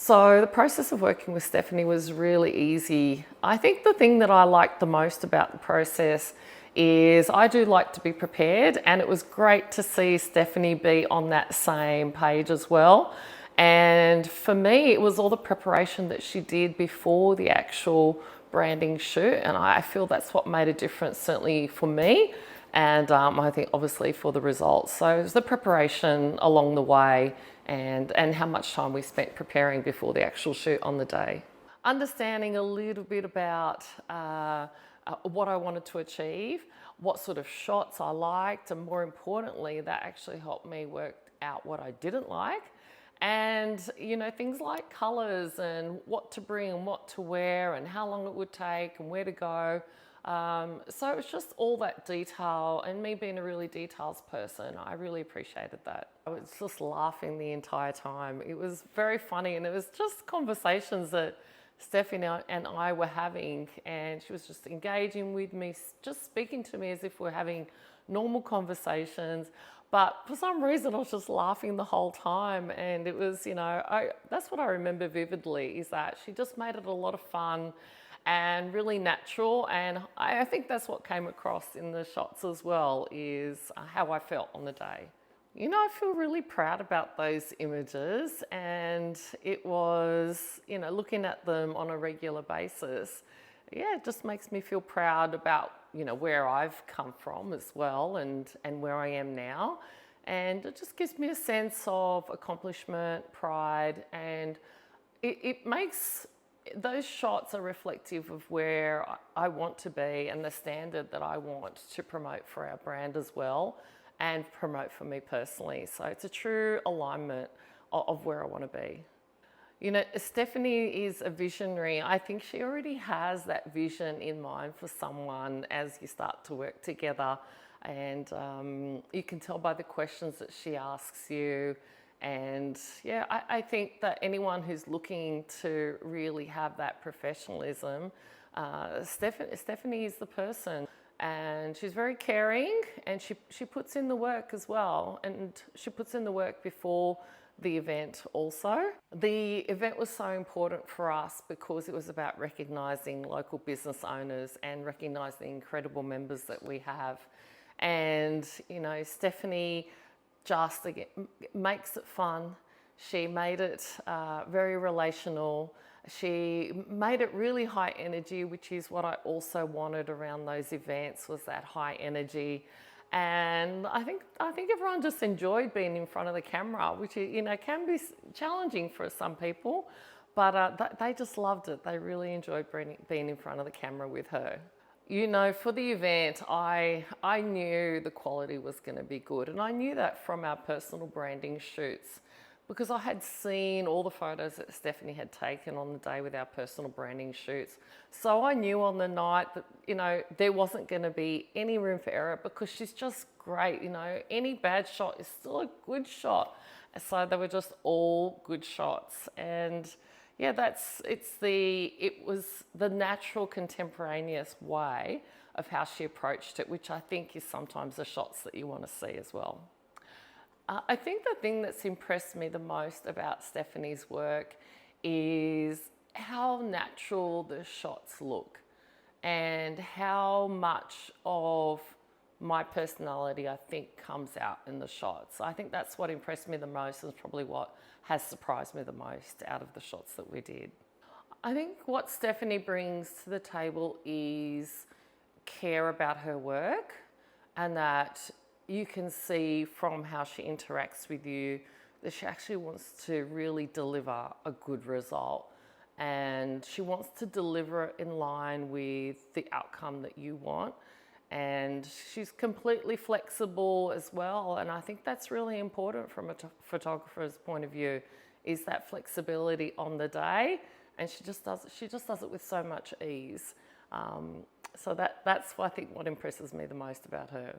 So the process of working with Stephanie was really easy. I think the thing that I liked the most about the process is I do like to be prepared, and it was great to see Stephanie be on that same page as well. And for me, it was all the preparation that she did before the actual branding shoot, and I feel that's what made a difference, certainly for me, and I think obviously for the results. So it was the preparation along the way, and how much time we spent preparing before the actual shoot on the day. Understanding a little bit about what I wanted to achieve, what sort of shots I liked, and more importantly, that actually helped me work out what I didn't like. And things like colours and what to bring and what to wear and how long it would take and where to go. So it was just all that detail, and me being a really details person, I really appreciated that. I was just laughing the entire time. It was very funny, and it was just conversations that Stephanie and I were having, and she was just engaging with me, just speaking to me as if we're having normal conversations. But for some reason, I was just laughing the whole time, and it was, that's what I remember vividly, is that she just made it a lot of fun and really natural, and I think that's what came across in the shots as well, is how I felt on the day. I feel really proud about those images, and it was, looking at them on a regular basis, it just makes me feel proud about, where I've come from as well, and where I am now. And it just gives me a sense of accomplishment, pride, and it makes those shots are reflective of where I want to be and the standard that I want to promote for our brand as well, and promote for me personally. So it's a true alignment of where I want to be. Stephanie is a visionary. I think she already has that vision in mind for someone as you start to work together. And you can tell by the questions that she asks you. And I think that anyone who's looking to really have that professionalism, Stephanie is the person. And she's very caring, and she puts in the work as well. And she puts in the work before the event also. The event was so important for us because it was about recognising local business owners and recognising the incredible members that we have. And, Stephanie just again makes it fun. She made it very relational. She made it really high energy, which is what I also wanted around those events, was that high energy. And I think everyone just enjoyed being in front of the camera, which can be challenging for some people, but they just loved it. They really enjoyed being in front of the camera with her. For the event, I knew the quality was going to be good, and I knew that from our personal branding shoots, because I had seen all the photos that Stephanie had taken on the day with our personal branding shoots. So I knew on the night that, there wasn't going to be any room for error, because she's just great. Any bad shot is still a good shot. So they were just all good shots. And it was the natural contemporaneous way of how she approached it, which I think is sometimes the shots that you want to see as well. I think the thing that's impressed me the most about Stephanie's work is how natural the shots look, and how much of my personality, I think, comes out in the shots. I think that's what impressed me the most, and probably what has surprised me the most out of the shots that we did. I think what Stephanie brings to the table is care about her work, and that you can see from how she interacts with you that she actually wants to really deliver a good result, and she wants to deliver it in line with the outcome that you want. And she's completely flexible as well, and I think that's really important from a photographer's point of view, is that flexibility on the day, and she just does it with so much ease. So that's I think what impresses me the most about her.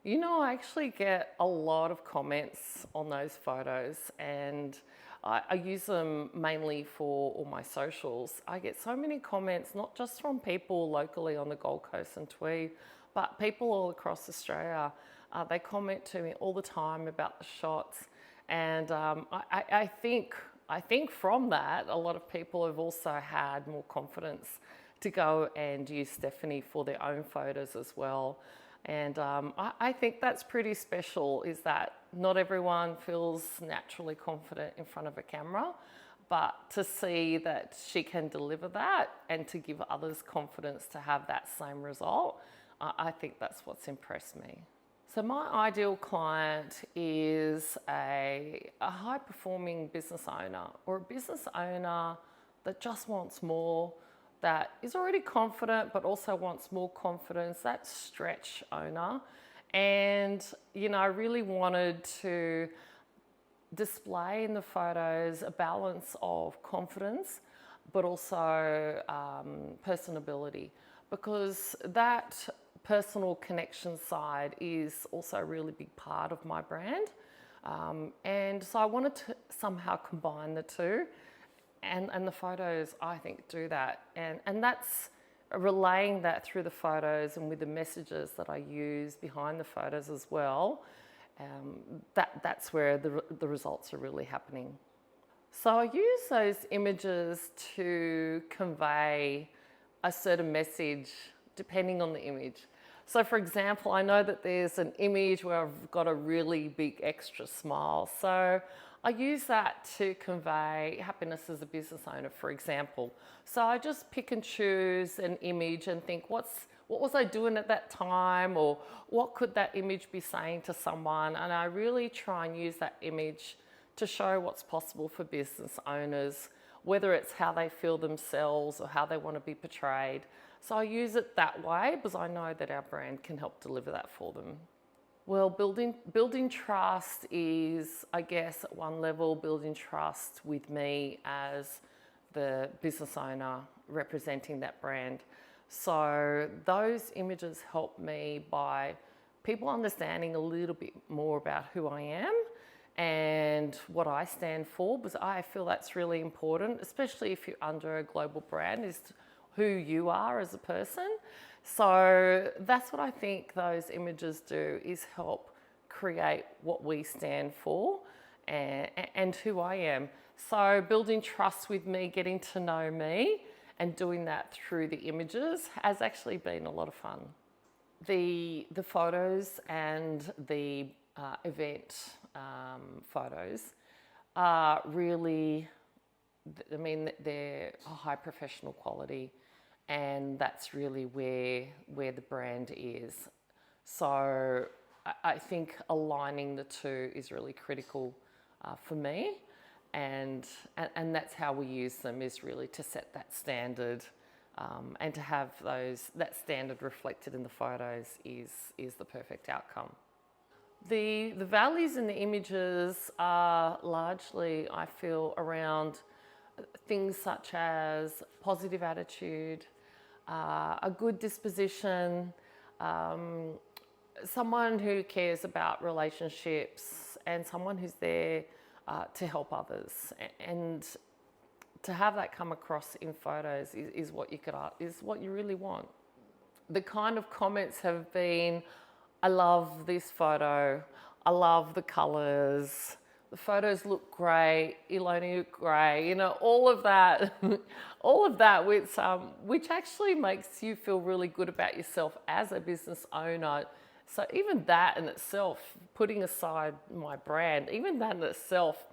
I actually get a lot of comments on those photos, and I use them mainly for all my socials. I get so many comments, not just from people locally on the Gold Coast and Tweed, but people all across Australia. They comment to me all the time about the shots, and I think I think from that, a lot of people have also had more confidence to go and use Stephanie for their own photos as well. And I think that's pretty special, is that not everyone feels naturally confident in front of a camera, but to see that she can deliver that and to give others confidence to have that same result, I think that's what's impressed me. So my ideal client is a high-performing business owner, or a business owner that just wants more, that is already confident but also wants more confidence, that stretch owner. And, I really wanted to display in the photos a balance of confidence but also personability, because that personal connection side is also a really big part of my brand. And so I wanted to somehow combine the two, and the photos, I think, do that. And that's relaying that through the photos and with the messages that I use behind the photos as well. That's where the results are really happening. So I use those images to convey a certain message depending on the image. So for example, I know that there's an image where I've got a really big extra smile. So I use that to convey happiness as a business owner, for example. So I just pick and choose an image and think, what was I doing at that time, or what could that image be saying to someone? And I really try and use that image to show what's possible for business owners, whether it's how they feel themselves or how they want to be portrayed. So I use it that way because I know that our brand can help deliver that for them. Well, building trust is, I guess, at one level, building trust with me as the business owner representing that brand. So those images help me by people understanding a little bit more about who I am and what I stand for, because I feel that's really important, especially if you're under a global brand, is who you are as a person. So that's what I think those images do, is help create what we stand for and who I am. So building trust with me, getting to know me, and doing that through the images has actually been a lot of fun. The photos and the event photos are really, I mean, they're a high professional quality, and that's really where the brand is. So I think aligning the two is really critical for me, and that's how we use them, is really to set that standard, and to have that standard reflected in the photos is the perfect outcome. The values in the images are largely, I feel, around things such as positive attitude, a good disposition, someone who cares about relationships, and someone who's there to help others. And to have that come across in photos is what you really want. The kind of comments have been, I love this photo, I love the colours, the photos look great, Ilona, you look great, all of that, which actually makes you feel really good about yourself as a business owner. So even that in itself, putting aside my brand, even that in itself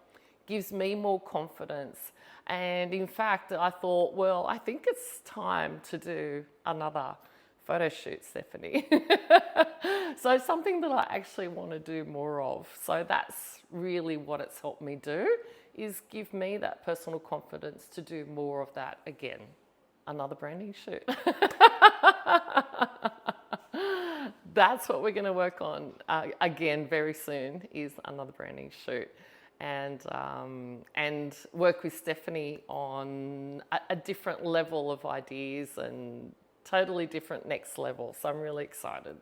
gives me more confidence. And in fact, I thought, well, I think it's time to do another photo shoot, Stephanie. So something that I actually want to do more of. So that's really what it's helped me do, is give me that personal confidence to do more of that again. Another branding shoot. That's what we're going to work on again very soon, is another branding shoot. And work with Stephanie on a different level of ideas, and totally different next level. So I'm really excited.